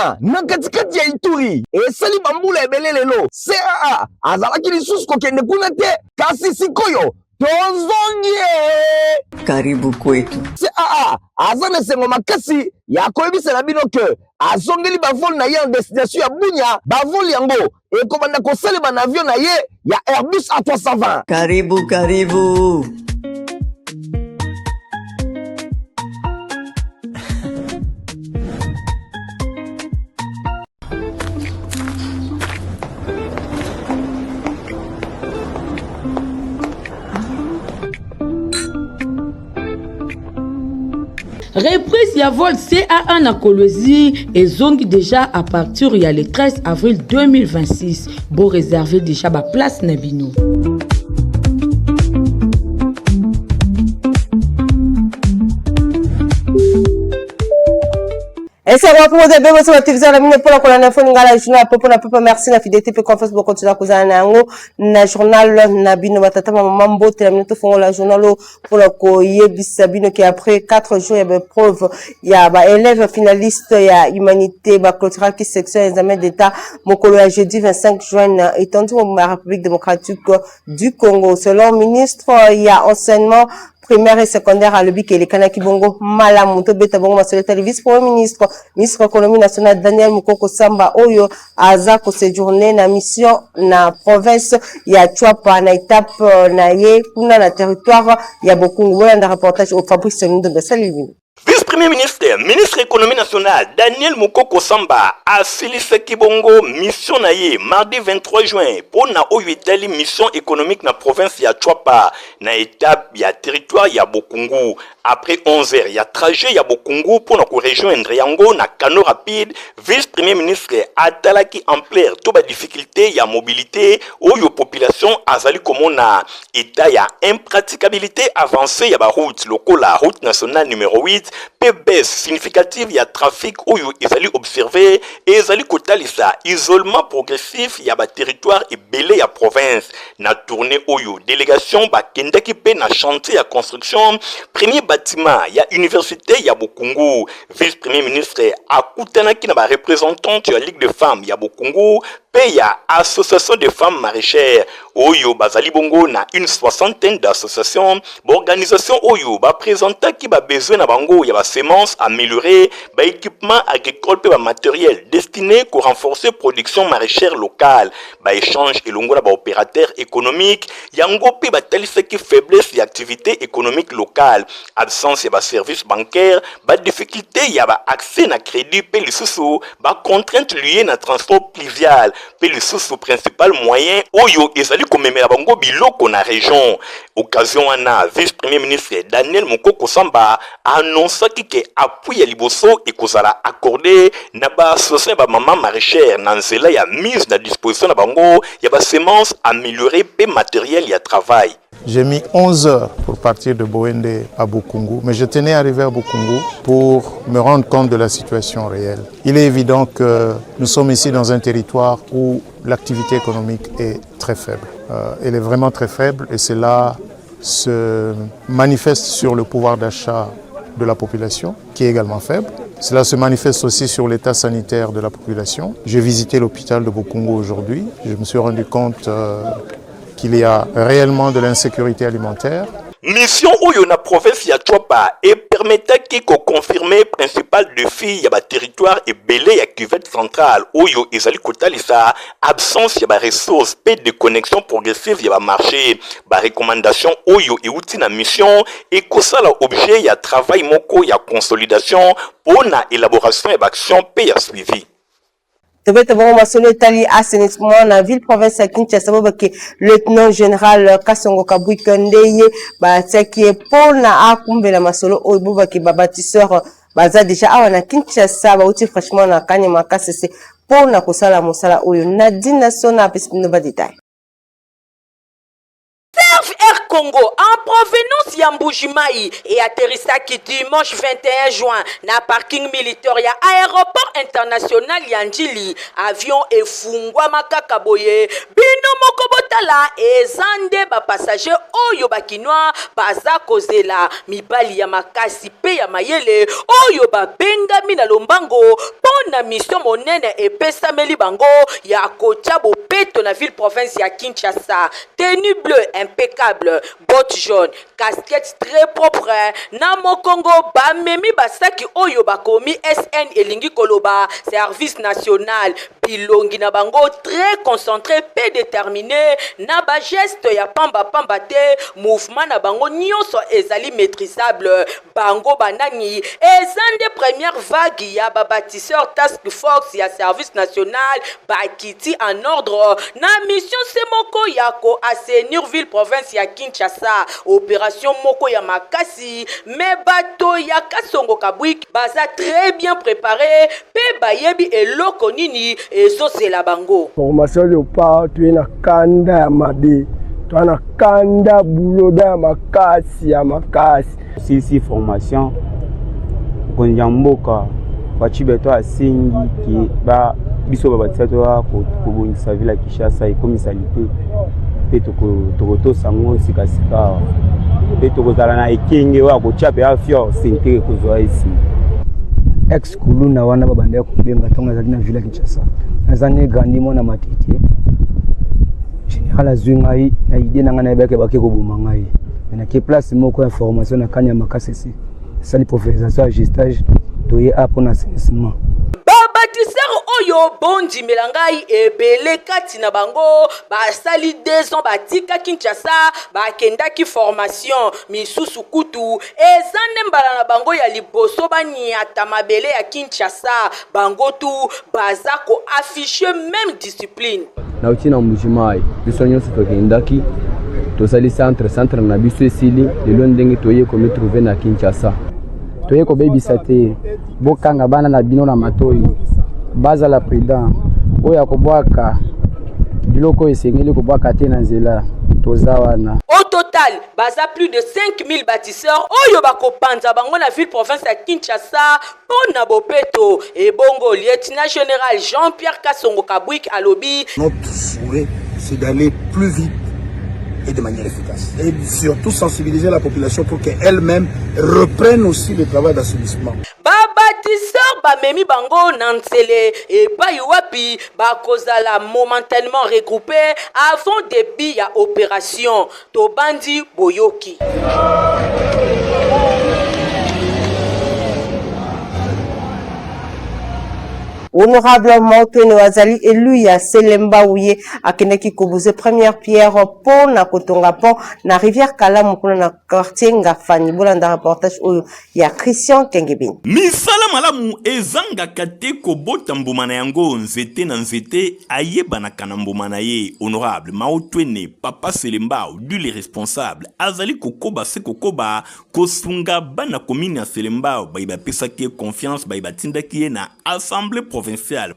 bunya na katikati ya Ituri esali bambula ebele lelo CAA azalaki lisusu kokende kuna te kasi sikoyo tozongie. Karibu kwetu. CAA aza na sengo makasi ya koyebisela bino ke azongeli bavoli na ye en destination ya bunya bavoli yango ekobanda kosalema na avion na ye ya Airbus A320. Karibu. Reprise ya vol CAA na Kolwezi et zongi déjà à partir il y a le 13 avril 2026. Bon réserver déjà ba place na bino. Et c'est bon pour vous de bien sur la télévision la mine pour la colonne info ngala journal popo na papa merci na fidélité pe confiance pour continuer kozana nango na journal na bino batata mama mbote la minute fongo la journal pour la koyebisa bino qui après 4 jours ya preuve ya ba élèves finalistes ya humanité ba clôtural qui section examen d'état mokolo ya jeudi 25 juin étendu au République démocratique du Congo selon ministre ya enseignement primaire et secondaire à l'Obi les Kanaki Bongo Malamu to beta bongo masoleta le vice-premier ministre économie nationale Daniel Mukoko Samba Oyo aza ko séjourner na mission na province ya Chwapa na étape na ye kuna na territoire ya Bokungu na reportage au Fabrice Ndo Salivini. Vice-premier ministre économie nationale Daniel Mukoko Samba a Félix Kibongo mission na ye mardi 23 juin pour na oyetali mission économique na province ya Chwapa na étape ya territoire ya Bokungu. Après 11h, il y a trajet ya Bokungu pour na rejoindre yango na canot rapide. Vice-premier ministre atalaki ampleur to ba difficulté ya mobilité oyo population azali komona état ya impraticabilité avancée ya ba route lokola route nationale numéro 8 pe baisse significative ya trafic oyo ezali observé et ezali kotalisa isolement progressif ya ba territoire ebele ya province na tournée oyo délégation ba kendaki pe na chantier ya construction premier bâtiment ya université ya Bokungu. Vice-premier ministre akutanaki na ba représentante ya Ligue de femmes ya Bokungu pe ya association de femmes maraîchères oyo bazali bongo na une 60aine d'associations organisation oyo ba présentaki ba besoin na bango ya ba semences améliorées ba équipement agricole pe ba matériel destiné à renforcer production maraîchère locale ba échange elongo na ba opérateurs économiques yango pe ba talisaki faiblesse ya activité économique locale absence ya ba service bancaire ba difficulté ya ba accès na crédit pe lisusu ba contrainte liées na transport pluvial pe lisusu principal moyen oyo ezali komemela bango biloko na région. Occasion wana vice-premier ministre Daniel Mukoko Samba annonçaki que appui ya liboso ekozala accordé na ba association ba maman maraîchère na nzela ya mise na disposition na bango ya ba semences améliorées pe matériel ya travail. J'ai mis 11 heures pour partir de Boende à Bokungu, mais je tenais à arriver à Bokungu pour me rendre compte de la situation réelle. Il est évident que nous sommes ici dans un territoire où l'activité économique est très faible. Elle est vraiment très faible et cela se manifeste sur le pouvoir d'achat de la population, qui est également faible. Cela se manifeste aussi sur l'état sanitaire de la population. J'ai visité l'hôpital de Bokungu aujourd'hui. Je me suis rendu compte qu'il y a réellement de l'insécurité alimentaire. Mission oyo na province ya Chwapa et permetaki ko confirmer principal défi ya ba territoire et belé ya cuvette centrale oyo ezali kotalisa absence ya ba ressources pe de connexion progressive ya ba marché ba recommandation oyo euti na mission et kosala objet ya travail moko ya consolidation pour na élaboration et action pe ya suivi. Tebete bongo masolo etali assainissement na ville province ya Kinshasa bobaki lieutenant général Kasongo Kabwika ndeye batiaki pona akumbela masolo oyo bobaki ba bâtisseur baza déjà awa na Kinshasa bauti franchement na kanya makasese pona kosala mosala oyo Nadine Sona apesino ba détail. Serve Air Congo en provenance ya Mbujimayi et atterrissaki dimanche 21 juin na parking militaire ya aéroport international ya Njili. Avion efungwa makaka boye bino moko botala ezande ba passager oyo bakinwa baza kozela mibali ya makasi pe ya mayele oyo babengami na lombango pona mission monene epesameli bango ya kotia bopeto na ville province ya Kinshasa. Tenue bleue impeccable, bottes jaunes, casquette très propre. Na mokongo ba memi basaki oyo bakomi SN elingi koloba service national. Bilongi na bango très concentré, peu déterminé. Na ba geste ya pamba pamba te, mouvement na bango nyonso ezali maîtrisable. Bango banani ezande première vague ya ba bâtisseur task force ya service national bakiti en ordre na mission semoko ya ko assainir ville province ya Kinshasa. Opération moko ya makasi, mais bato ya Kasongo Kabwik baza très bien préparé pe bayebi eloko nini ezosela bango. Formation yo pa tu na kanda ya mabe, tu na kanda buloda ya makasi. Si formation konjamboka bachibeto asengi ki ba biso babatisa to kobongisa ville ya Kinshasa ekomisalite pe to sango sikasika pe tokozala na ekenge wa kotia pe afio sente kozwa isi ex kuluna wana babanda kobenga tonga za na ville ya Kinshasa nazane grandi mona matete général azwingai na idée nanga na beke bake koboma ngai na ke place moko information na kanya makasisi sali professeur gestage toye apo na assainissement. Bâtisseur oyo bondi melangai ebele kati na bango basali 2 ans batika Kinshasa bakendaki formation misusu kutu ezande mbala na bango ya liboso banyata mabele ya Kinshasa bango tu baza ko afficher même discipline na utina mbujimai biso nyonso tokendaki tosali centre na biso esili lelo ndenge toye komi trouver na Kinshasa toye ko bebisa te bokanga bana na bino na matoyi baza la prudent oya kobwaka biloko esengeli kobwaka te na nzela toza wana. Au total baza plus de 5000 bâtisseurs oyo bakopanza bango na ville province ya Kinshasa pona bopeto et bongo lieutenant général Jean-Pierre Kasongo Kabwik alobi notre souhait c'est d'aller plus vite et de manière efficace. Et surtout sensibiliser la population pour qu'elle-même reprenne aussi le travail d'assainissement. Bâtisseur bamemi bango nansele et wapi bakozala momentanément regroupé avant début ya opération Tobandi Boyoki. Honorable Mautene Wazali élu ya Selemba Ouye akeneki kobuze première pierre pont na kotonga pont na rivière Kalamu kuna na quartier Ngafani bolanda reportage oyo ya Christian Kengebin. Misala malamu ezanga kate kobota mbuma na yango nzete na nzete ayeba na kanambuma na ye. Honorable Mautene Papa Selemba du les responsables azali kokoba se kokoba kosunga bana komini ya Selemba baiba pesaki confiance baiba tindaki na assemblée provinciale.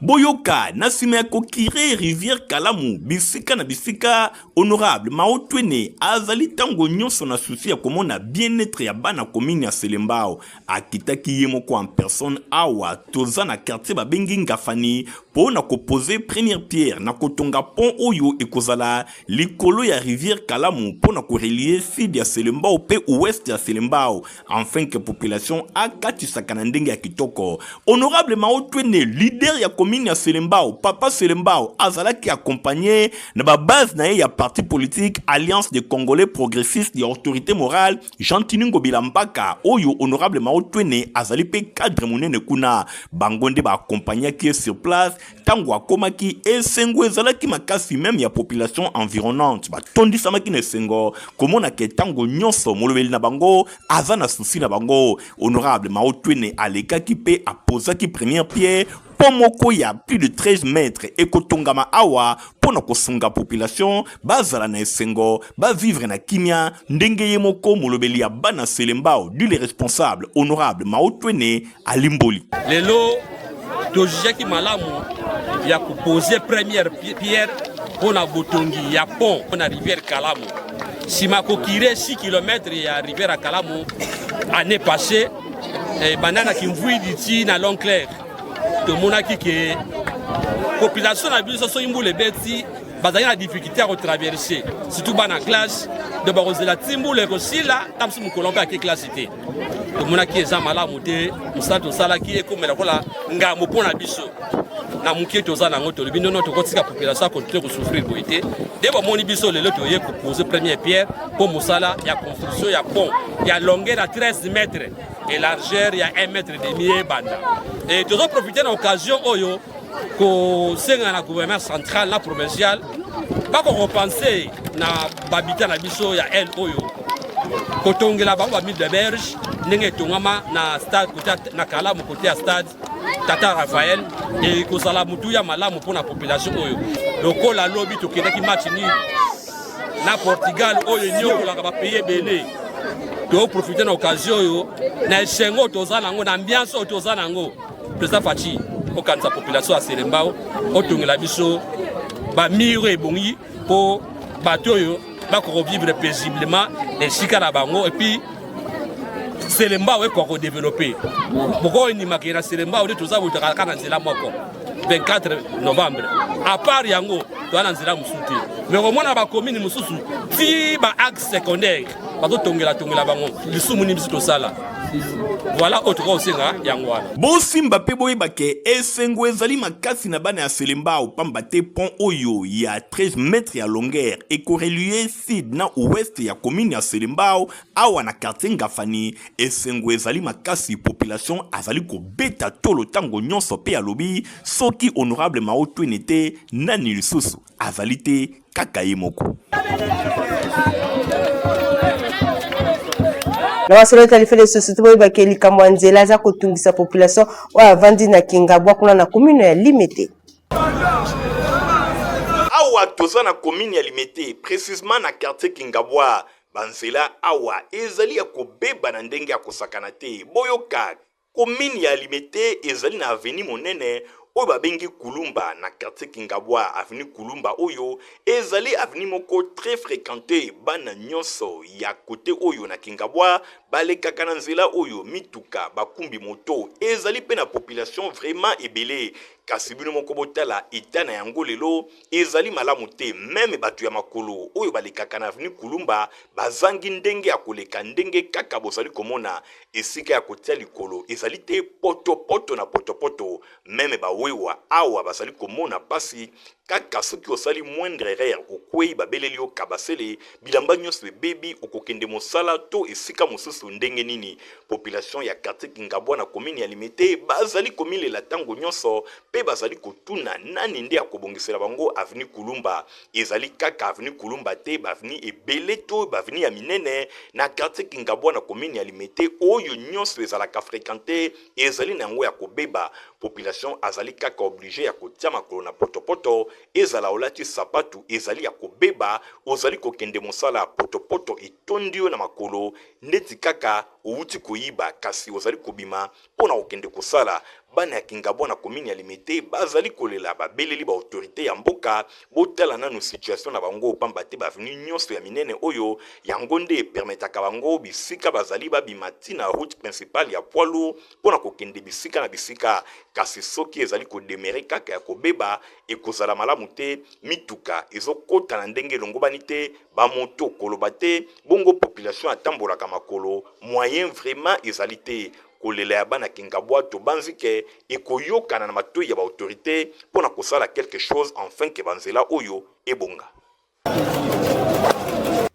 Boyoka nasime kokire rivière Kalamu bisika na bisika. Honorable Mautene azali tango nyonso na souci ya komona bien-être ya bana komini ya Selembao akitaki ye moko en personne awa toza na quartier babengi Ngafani po na koposer première pierre na kotonga pont oyo ekozala likolo ya rivière Kalamu po na korelier sud ya Selembao pe ouest ya Selembao afin que population akatisaka na ndenge ya kitoko. Honorable Mautene leader ya commune ya Selembao Papa Selembao azalaki accompagné na ba base na ya parti politique Alliance des Congolais progressistes et autorité morale Jean-Tiningo Bilambaka oyo honorable Mautene azali pe cadre monene kuna bangonde ba accompagné qui est sur place tango akomaki esengo ezalaki makasi même ya population environnante ba tondi samaki ne sengo komona ke tango nyonso molobeli na bango azana souci na bango. Honorable Mautene alekaki pe aposaki première pierre pomoko ya plus de 13 mètres et kotongama awa pona kosunga population bazala na esengo ba vivre na kimia ndenge yemoko molobeli ya bana Selembao du les responsables honorable Mautene alimboli lelo tojaki malamu ya kuposer première pierre pona botongi ya pont na rivière Kalamu sima kokire 6 km ya rivière Kalamu année passée banana kimvui diti na Long Clair de monaki que population na biso so imbule beti bazali na difficulté à traverser surtout bana classe de barozela timbule kosila tamsi mukolomba ki classité to mona ki eza malamu te musato sala ki ekomela kola ngambo pona biso na mukie toza nango to libi nono to kotika population continue ko souffrir boité debo moni biso lelo to ye poser première pierre pour musala ya construction ya pont ya longueur à 13 mètres et largeur ya 1 mètre et demi banda et tozo profiter de l'occasion oyo ko senga na gouvernement central na provincial pas qu'on repenser na babita na biso ya el oyo kotongela ba mille de berge ndenge tongama na stade côté na kala mo côté à stade Tata Raphaël et ko sala mutu ya malamu pour la population oyo lokola lobby to kenda ki match ni na Portugal oyo nyoko la ba payer belé to profiter de l'occasion yo na esengo toza nango na ambiance toza nango président Fachi au cancer de la population à Selembao, au Tongela Bisso, ba mire et bongi pour bateau revivre paisiblement les chicana bango et puis Selembao est encore développé. Pourquoi il n'y a pas Selembao de tout ça vous te calcana Zela moko 24 novembre. À part Yango, tu as Zela Moussouti. Mais au moins dans la commune Moussoussou, si ba axe secondaire, parce que Tongela bango, le soumuni biso sala. Voilà autre chose yangwana. Bosimba pe boyeba ke esengo ezali makasi na bana ya Selembao pamba te pont oyo ya 13 mètres ya longueur et correlié sud na ouest ya commune ya Selembao awa na quartier Ngafani esengo ezali makasi population azali ko beta tolo tango nyonso pe alobi soki honorable Maoto nete nani lisusu azali te kaka yemoko. Na wasolo talifa de société boy bakeli kamwanzela za kotungisa population wa vandi na Kingabwa kuna na commune ya Limete. Awa toza na commune ya Limete, précisément na quartier Kingabwa, banzela awa ezali ya kobeba na ndenge ya kosakana te. Boyoka commune ya Limete ezali na avenue monene oyo babengi Kulumba na quartier Kingabwa avenue Kulumba oyo ezali avenue moko très fréquenté bana nyonso ya côté oyo na Kingabwa balekaka na nzela oyo mituka bakumbi moto ezali pe na population vraiment ebele kasi bino moko botala etana yango lelo ezali malamu te même batu ya makolo oyo balekaka na avenue Kulumba bazangi ndenge ya koleka ndenge kaka bozali komona esika ya kotia likolo ezali te poto na poto même bawewa awa bazali komona pasi kaka soki osali moindre erreur okwei babeleli yo kabasele bilamba nyonso bebi okokende mosala to esika mosusu ndenge nini population ya quartier Kingabwa na commune ya Limete bazali komilela tango nyonso pe bazali kotuna nani nde akobongisela bango avenue Kulumba ezali kaka avenue Kulumba te baveni ebele to baveni ya minene na quartier Kingabwa na commune ya Limete oyo nyonso ezalaka fréquenté ezali nango ya kobeba population azali kaka obligé ya kotia makolo na poto ezala olati sapatu ezali ya kobeba ozali kokende mosala poto etondio na makolo ndeti kaka outi koyiba kasi ozali kobima pona okende kosala bana ya Kingabwa na commune ya Limete bazali kolela babeleli ba autorité ya mboka botala nanu situation na bango pamba te baveni nyonso ya minene oyo yango nde permetaka bango bisika bazali babimati na route principale ya poilu pona kokende bisika na bisika kasi soki ezali kodemere kaka ya kobeba ekozala malamu te mituka ezokota na ndenge elongobani te bamoto koloba te bongo population atambolaka makolo moyen vraiment ezali te kolela ya bana Kingabwa to banzike ekoyokana na matoi ya ba autorité pona kosala quelque chose enfin que banzela oyo ebonga.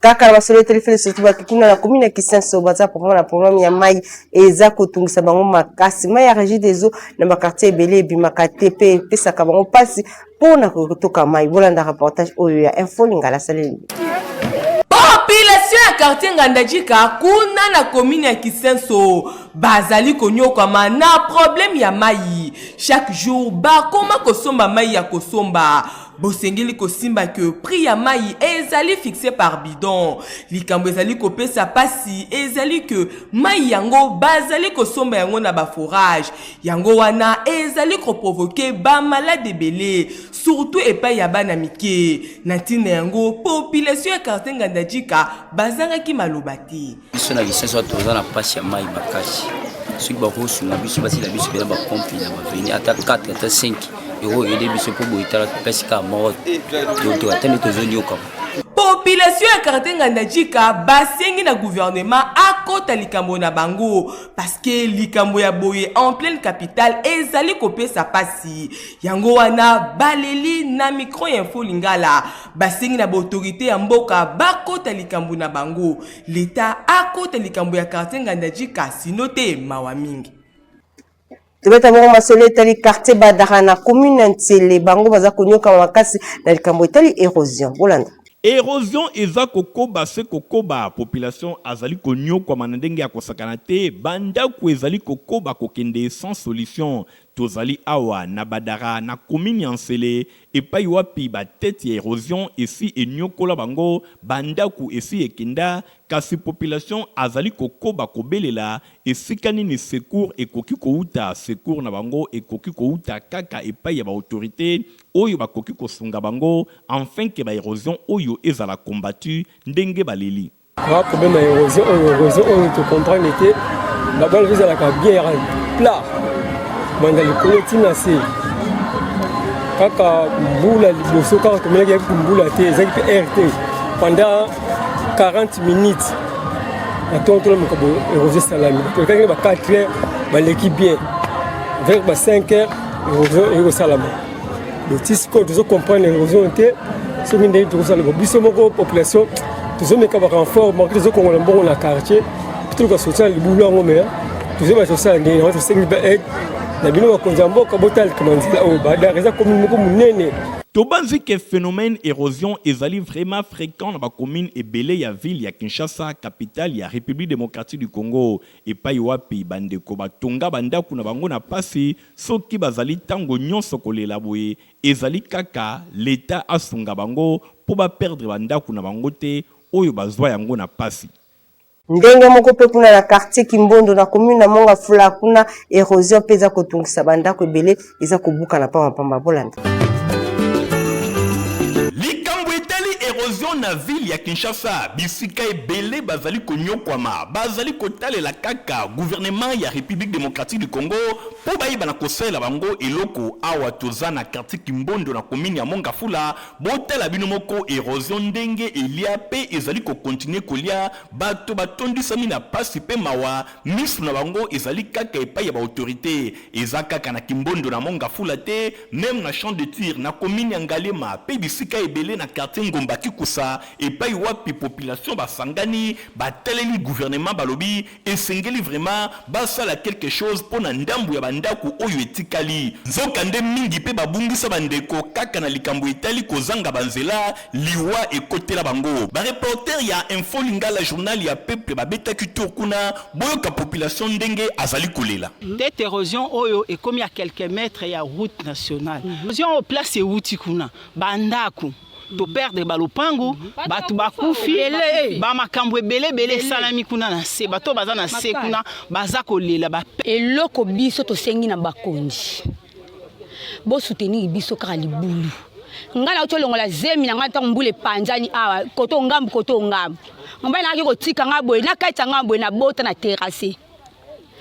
Kaka na basolo telefone surtout bakikina na commune ya Kisenso baza pour na problème ya mai eza kotungisa bango makasi mai ya régie des eaux na ba quartier ebele bimaka tepe pesa ka bango pasi pona kotoka mai bolanda reportage oyo ya info lingala saleli. Population ya quartier Ngandajika kuna na commune ya Kisenso bazali konyokama na problème ya mai chaque jour ba koma kosomba mai ya kosomba bosengeli kosimba que prix ya mai ezali fixé par bidon likambo ezali kopesa pasi ezali que mai yango bazali kosomba yango na ba forage yango wana ezali ko provoquer ba malade belé surtout epai ya bana mike na ntina yango population ya quartier Ngandajika bazangaki malobati biso na Kisenso toza na pasi ya mai makasi soki bakosunga biso basila biso pena bacompi na baveni ata 4 ata 5 euro ede biso po boyitala pesi ka mort to atende tozonyokama. population ya quartier Ngandajika basengi na gouvernement akota likambo na bango parce que likambo ya boye en pleine capitale ezali kopesa pasi yango wana baleli na micro info lingala basengi na autorité ya mboka bakota likambo na bango l'état akota likambo ya quartier Ngandajika sinote mawa mingi. Tubeta moko masolo etali quartier Badara na commune Ntele bango baza konyoka makasi na likambo etali érosion bolanda. Érosion eza kokoba se kokoba population azali konyo kwa manandenge ya kosakana te banda ku ezali kokoba kokende sans solution tozali awa na Badara na commune Nsele epai wapi ba tête ya érosion esi enyokola bango banda ku esi ekenda kasi population azali kokoba kobelela esikani ni secours ekoki kouta secours na bango ekoki kouta kaka epai ya ba autorité oyo bakoki kosunga bango enfin que ba érosion oyo ezala combattu ndenge baleli kwa problème ya érosion oyo to comprendre était la balle vise la bien plat banda likolo tina se kaka mbula liboso kaka tomelaki yaki mbula te ezaki pe RT pendant 40 minutes atontola mokabo érosion salami tokaki ba 4 heures baleki bien vers ba 5 heures érosion salama le tisco toujours comprendre l'érosion te ce qui ndenge tokosala biso moko population tozomeka ba renfort moko tozokongola mbongo na quartier plutôt que sortir libulu yango mais tozoma sosala ndenge na tosengi ba aide na bino bakonza mboka botali kamanzila o Badara eza commune moko munene. Tobanzi que phénomène érosion ezali vraiment fréquent dans la commune ebele ya ville ya Kinshasa capitale ya République démocratique du Congo et pa wapi bandeko batonga bandaku na bango na pasi soki bazali tango nyonso kolela boye ezali kaka l'état asunga bango po ba perdre bandaku na bango te oyo bazwa yango na pasi. Ndenge moko pe kuna na quartier Kimbondo na commune na Monga Fula kuna érosion peza kotungisa bandako ebele eza kobuka na pamba bolanda. Érosion na ville ya Kinshasa bisika ebele bazali konyokwama bazali kotalela kaka gouvernement ya République démocratique du Congo po bayiba na kosela bango eloko awa toza na quartier Kimbondo na commune ya Mongafula botela bino moko érosion ndenge elia pe ezali ko continuer kolia bato batondisami na pasi pe mawa misu na bango ezali kaka epai ya ba autorité ezaka na Kimbondo na Mongafula te même na champ de tir na commune ya Ngalema pe bisika ebele na quartier Ngomba Kikusa epai wapi population basangani bateleli gouvernement balobi esengeli vraiment basala quelque chose pona ndambu ya bandaku oyo etikali nzoka nde mingi pe babungisa bandeko kaka na likambo etali kozanga banzela liwa ekotela bango ba reporter ya Info Lingala journal ya peuple babetaki tour kuna boyoka population ndenge azali kolela cette érosion oyo ekomi à quelques mètres ya route nationale érosion au place euti kuna bandaku to perdre balopango batu bakufi ba makambo ebele salami kuna na se bato baza na se kuna baza kolela ba eloko biso to sengi na bakonzi bo soutenir biso kaka libulu ngala utolongola zemi na ngata mbule panjani awa koto ngambu ngomba na ko tika ngabwe na kaita ngabwe na bota na terrasse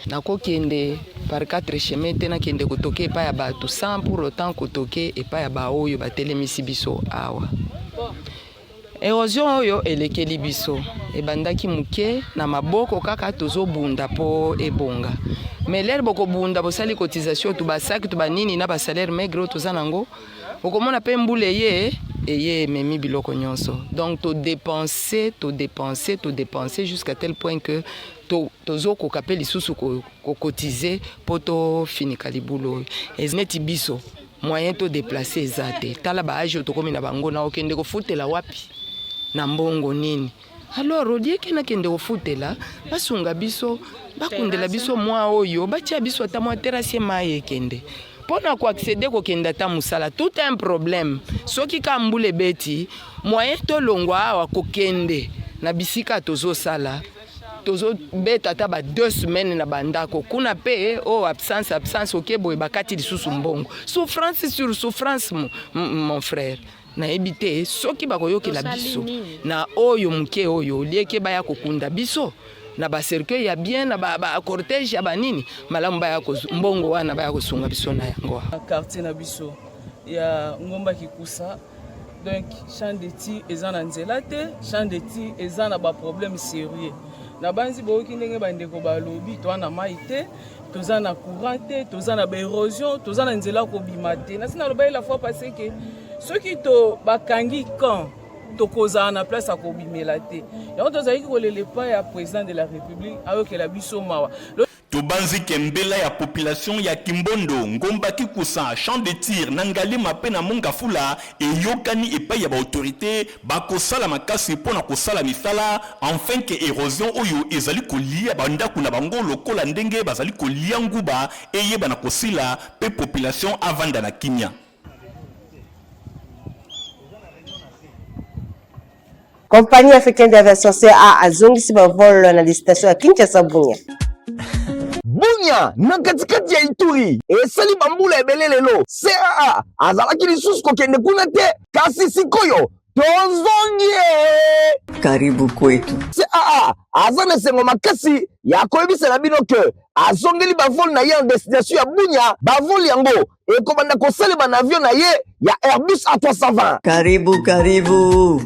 nakokende par 4 chemins tena kende kotoke epai ya bato sans pour autant kotoke epai ya baoyo batelemisi biso awa érosion oyo elekeli biso ebandaki muke na maboko kaka tozobunda po ebonga mais lere bokobunda bosali cotisation to basaki to banini na basalaire maigre toza nango okomona pe mbule eye memi biloko nyonso donc to dépenser jusqu'à tel point que tozo kokape lisusu ko cotiser poto finika libulo ezneti biso moyen to déplacer ezate tala ba age to komi na bango na okende ko futela wapi na mbongo nini alors odieke na kende ko futela basunga biso bakundela biso mwa oyo batia biso ata mwa terrasse maye kende pona ko accéder ko kenda ta musala tout un problème soki ka mbule beti moyen to longwa awa ko kende na bisika tozo sala tozo beta ta ba 2 semaines na bandako kuna pe absence okebo bakati lisusu mbongo souffrance sur souffrance mon frère na ebite soki bakoyokela biso na oyo muke oyo lieke baya kokunda biso na ba cercueil ya bien na ba cortège ya banini malamu baya ko mbongo wana baya kosunga biso na yango quartier na biso ya Ngomba Kikusa Donc champ de tir eza na nzela te, champ de tir eza na ba problème sérieux. Na banzi boki ndenge bandeko balobi to na mai te, toza na courant te, toza na érosion, toza na nzela ko bima te. Na sina loba la fois passé que ceux qui to bakangi quand tokoza na place à ko bimela te. Ya on tozaki ko lele pa ya président de la République ayo ke la biso mawa. Tobanzi kembela ya population ya Kimbondo ngomba kikusa champ de tir nangali mapena munga fula e yokani epai ya ba autorité bakosala makasi pona kosala misala enfin que érosion oyo ezali kolia banda kuna bango lokola ndenge bazali kolia nguba eyeba na kosila pe population avanda na kimia. Compagnie africaine d'aviation CA azongisi ba vol na destination ya Kinshasa Bunia. Bunya na katikati ya Ituri esali bambula ebele lelo CAA azalaki lisusu kokende kuna te kasi sikoyo tozongie Karibu kwetu. CAA aza na sengo makasi ya koyebisela bino ke azongeli bavol na ye en destination ya Bunya bavol yango ekobanda kosalema na avion na ye ya Airbus A320. Karibu.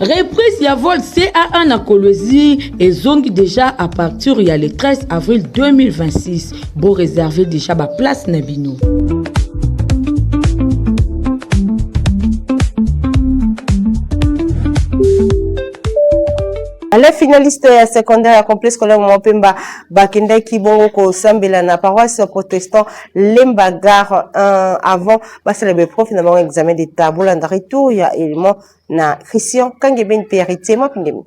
Reprise ya vol CA1 na Kolwezi et zongi déjà à partir le 13 avril 2026. Bon réserver déjà ba place na bino. Les finalistes secondaires complet scolaire Mopemba Bakende Kibongo ko sambela na paroisse protestant Lembagar avant célébrer prof finalement examen d'état bolanda retour ya élément na Christian Kangeben héritier Mopingemi.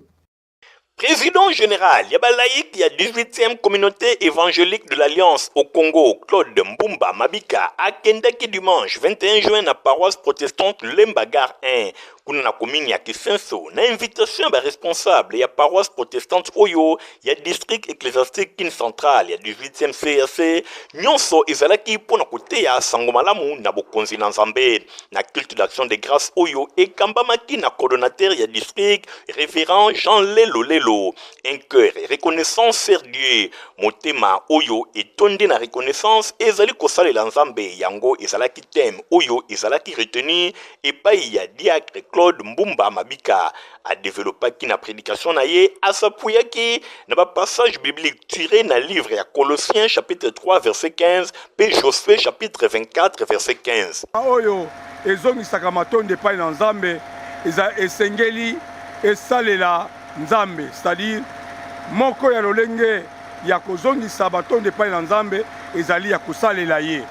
Président général Yabalaïk, il y a 18e communauté évangélique de l'Alliance au Congo, Claude Mbumba Mabika, à Kendaki dimanche 21 juin à paroisse protestante Lembagar 1. Kuna na komini ya Kisenso, na invitation ba responsable ya paroisse protestante Oyo, ya district ecclésiastique Kin Central, ya 18e CRC, nyonso ezalaki pona kote ya sangomalamu na bokonzi na Nzambe, na culte d'action de grâce Oyo, et kambamaki na coordonnateur ya district, révérend Jean Lelo Lelo, un cœur et reconnaissance ser Dieu, motema Oyo, et tonde na reconnaissance, ezali kosale la Nzambe, yango ezalaki thème Oyo, ezalaki retenu, et pa ya diacre Claude Mbumba Mabika a développé qui na prédication na ye a s'appuyer qui na ba passage biblique tiré na livre ya Colossiens chapitre 3 verset 15 pe Josué chapitre 24 verset 15. Oyo ezongi sakamatonde pa na Nzambe eza esengeli esalela Nzambe, c'est-à-dire moko ya lolenge ya kozongi sabatonde pa na Nzambe ezali ya kosalela ye.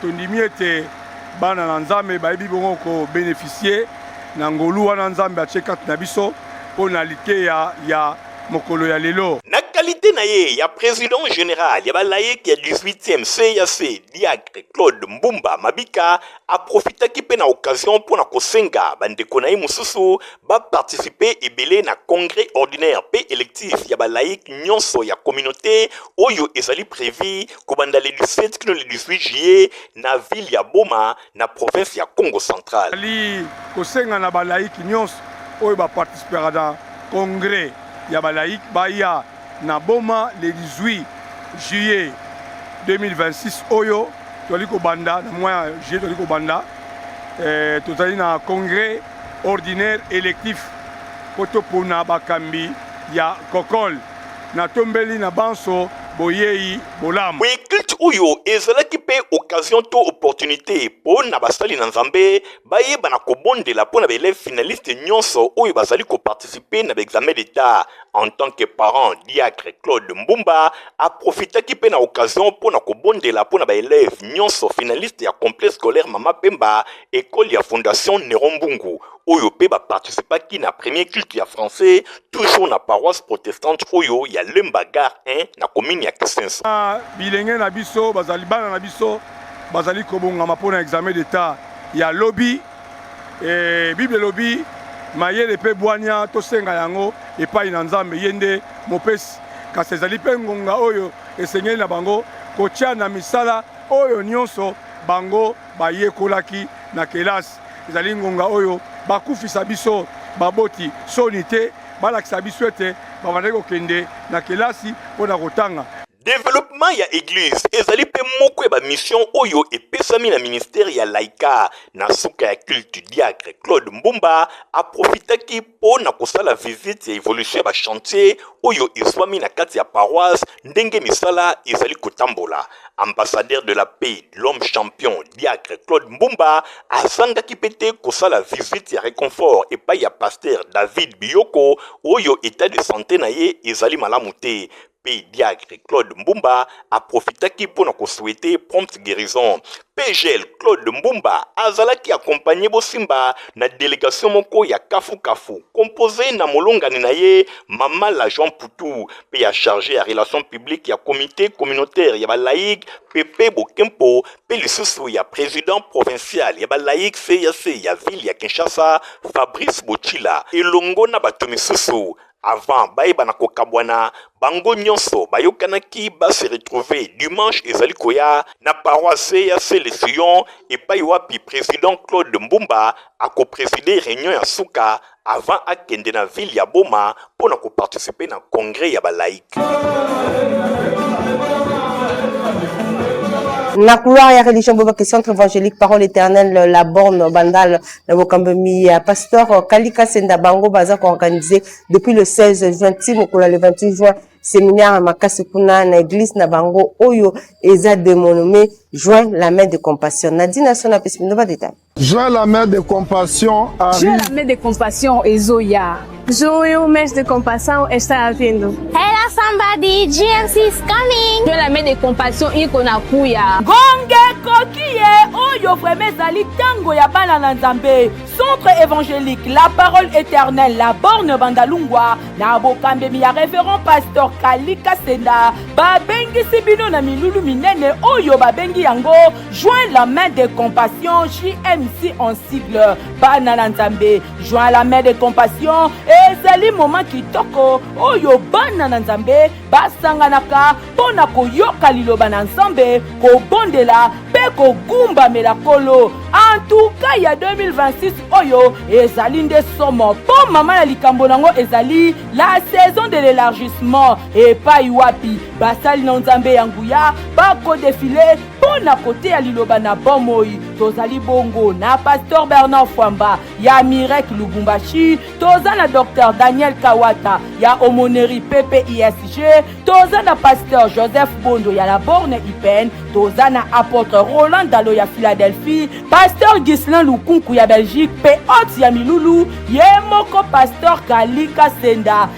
Tondimiete bana na Nzambe bayebi bongo ko bénéficier na ngolu wana Nzambe achekati na biso pona like ya mokolo ya lelo. Na qualité na ye ya président général ya balaïk ya 18e CAC diacre Claude Mbumba Mabika a profité ki pe na occasion pona kosenga bandeko na ye mususu ba participer ebele na congrès ordinaire pe électif ya balaïk nyonso ya communauté oyo ezali prévu kobanda le 17 kino le 18 juillet na ville ya Boma na province ya Congo central. Ali kosenga na balaïk nyonso oyo ba participer na congrès ya balaïk baya na Boma le 18 juillet 2026 oyo toliko banda na mois juillet toliko banda tozali na congrès ordinaire électif poto pona bakambi ya kokol na tombeli na banso boyei bolam. Oui, culte oyo ezalaki pe occasion to opportunité po na basali na Nzambe baye bana kobondela po na élèves finalistes nyonso oyo bazali ko participer na examen d'état. En tant que parent, diacre Claude Mbumba a profité qui pe na occasion po na kobondela po na élèves nyonso finalistes ya complexe scolaire Mama Pemba école ya fondation Nerombungu oyo pe ba participa ki na premier culte ya français toujours na paroisse protestante oyo ya Lembagar 1 na commune ya Kisenso. Bilenge na biso bazali bana na biso bazali kobonga mapona examen d'état ya lobby Bible lobby mayele pe bwanya tosenga yango epai na Nzambe yende mopesi kasi ezali pe ngonga oyo esengeli na bango kotia na misala oyo nyonso bango bayekolaki na kelasi ezali ngonga oyo bakufisa biso baboti soni te balakisa biso ete bavandaki kokende na kelasi mpona kotanga. Développement ya église ezali pe moko ba mission oyo epesami na ministère ya laïka na suka ya culte diacre Claude Mbumba aprofitaki po na kosala visite ya évolution ya ba chantier oyo eswami na kati ya paroisse ndenge misala ezali kotambola. Ambassadeur de la paix, l'homme champion diacre Claude Mbumba azangaki pete kosala visite ya réconfort epai ya pasteur David Biyoko oyo état de santé na ye ezali malamu te. Pays diacre Claude Mbumba a profité pour nous souhaiter prompte guérison. PGL Claude Mbumba azalaki accompagné Bosimba na délégation moko ya Kafu Kafu composé na molongani na ye Mama la Jean Poutou pe a chargé à relations publiques ya comité communautaire ya ba laïque Pepe Bokempo pe lisusu ya président provincial ya ba laïque CAC ya ville ya Kinshasa Fabrice Bochila elongo na bato misusu. Avant baïba na kokabwana bango nyonso bayokanaki ba se retrouver dimanche ezali koya na paroisse ya le Sion et pa wapi président Claude Mbumba a co-présider réunion ya suka avant akende na ville ya Boma pour na participer na congrès ya ba laïque. Na couloir ya religion boba centre évangélique parole éternelle la borne bandal na bokambemi ya pasteur Kalika Senda Bango baza ko organisé depuis le 16 juin timokola le 28 juin séminaire makasi kuna na église na bango oyo eza dénommé joint la main de compassion. Nadine sona pesimindo ba détail. Joint la main de compassion arrive. Joint la main de compassion ezoya. Joint main de compassion está vindo. Hello somebody, GMC is coming. Joint la main de compassion iko na kuya. Gonge kokiye oyo vraiment zali tango ya bana na Nzambe. Centre évangélique La Parole Éternelle La Borne Bandalungwa na bokambemi ya révérend pasteur Kalika Senda babengi sibino na milulu minene oyo babengi yango joint la main de compassion JMC en sigle bana na Nzambe. Joint la main de compassion ezali moment kitoko oyo bana na Nzambe basanganaka pona koyoka liloba na Nzambe kobondela pe kogumba melakolo. En tout cas, il y a 2026 oyo ezali nde somo po mama na likambo nango ezali la saison de l'élargissement et pa iwapi basali na Nzambe ya nguya bako défilé pona kote ya liloba na bomoi tozali bongo na pasteur Bernard Fwamba ya Mirek Lubumbashi toza na docteur Daniel Kawata ya Omoneri PPISG toza na pasteur Joseph Bondo ya la Borne Ipen toza na apôtre Roland Dalo ya Philadelphie pasteur Gislain Lukunku ya Belgique pe hot ya Milulu ye moko pasteur Kalika Senda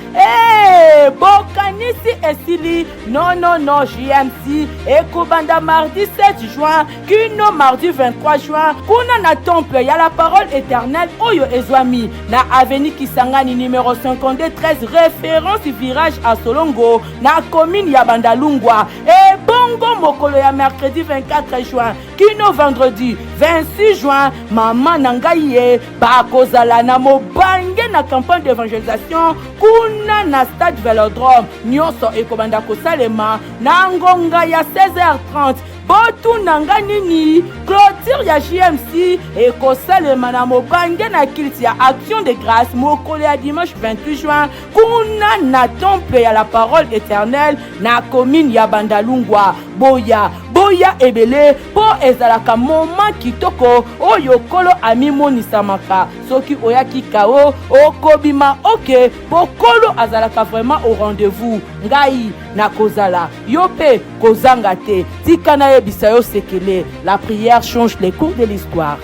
bokanisi esili non JMC ekobanda mardi 7 juin kino mardi 23 juin kuna na temple ya la parole éternelle oyo ezwami na avenue Kisangani numéro 52 13 référence virage à Solongo na commune ya Bandalungwa et bongo mokolo ya mercredi 24 juin kino vendredi 26 juin mama nangaye bakozala na mobange na campagne d'évangélisation kuna na stade Vélodrome nyonso ekobanda kosalema na ngonga ya 16h30 botu nanga nini clôture ya JMC ekosalema na mobange na kilti ya action de grâce mokolo ya dimanche 28 juin kuna na temple ya la parole éternelle na commune ya Bandalungwa boya ebele po ezalaka moment kitoko oyo kolo amimonisamaka soki oyaki kao okobima oke po kolo azalaka vraiment au rendez-vous ngai na kozala yope kozanga te tika na yebisa yo sekele la prière change les cours de l'histoire.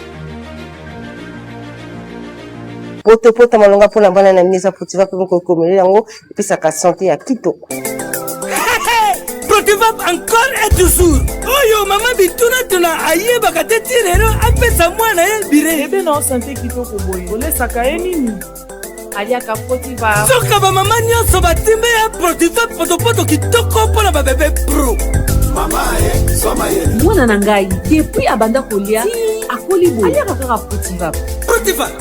Poto malonga pona bana na minisa potiva pe ko komeli yango episaka santé ya kitoko. Protivap encore et toujours. Oyo mama bituna tuna ayeba kateti lero apesa mwana ye bire. Ebe na santé kitoko boye. Olesaka ye nini? Aliaka Protivap. Soka ba mama nyonso batimbe ya Protivap poto kitoko pona ba bébé pro. Mama soma ye. Mwana na ngai depuis abanda kolia akoli boye. Aliaka kaka Protivap. Protivap.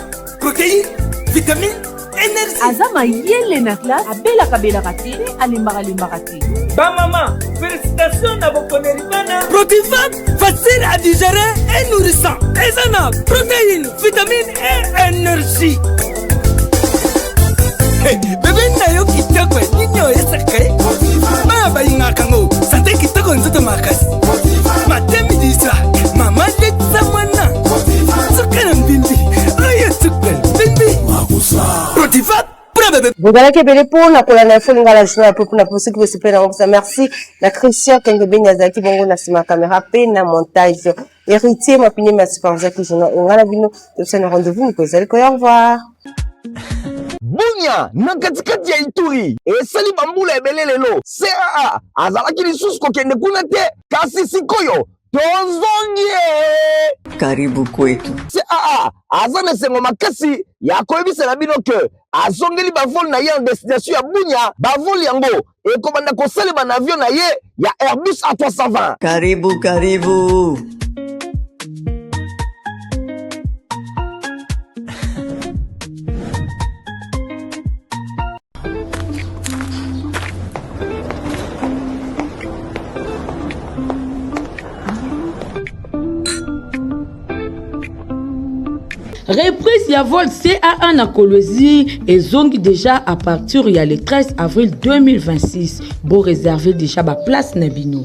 Protéines, vitamines énergie aza mayele na classe abelaka te alembaka te. Bamama, félicitations na bokoneri bana. Protivat, facile à digérer et nourrissant. Ezana, protéines, vitamines et énergie. Bébé na yo kitoko ninyo esaka. Baba ingakango, santé kitoko nzoto makasi. Matemi disa, mama letsa mwana. Sukana mbimbi, oye sukana mbimbi. Protivat. Bozala kebele pour na kola na info ngala journal pour na posi que c'est na ça merci na Christian Kengebe Nyazaki bongo na sima caméra pe na montage héritier mapini ma super Jacques journal ngala bino c'est un rendez-vous ko zali ko au revoir. Bunya na katikati ya Ituri esali bambula ebele lelo CAA azalaki lisusu kokende kuna te kasi sikoyo tozongie Karibu kwetu. CAA aza na sengo makasi ya koyebisela bino ke azongeli bavol na ye en destination ya Bunya bavol yango ekobanda kosalema na avion na ye ya Airbus A320. Karibu. Reprise ya vol CA1 na Kolwezi et zongi déjà à partir il y a le 13 avril 2026. Bon réserver déjà ba place na bino.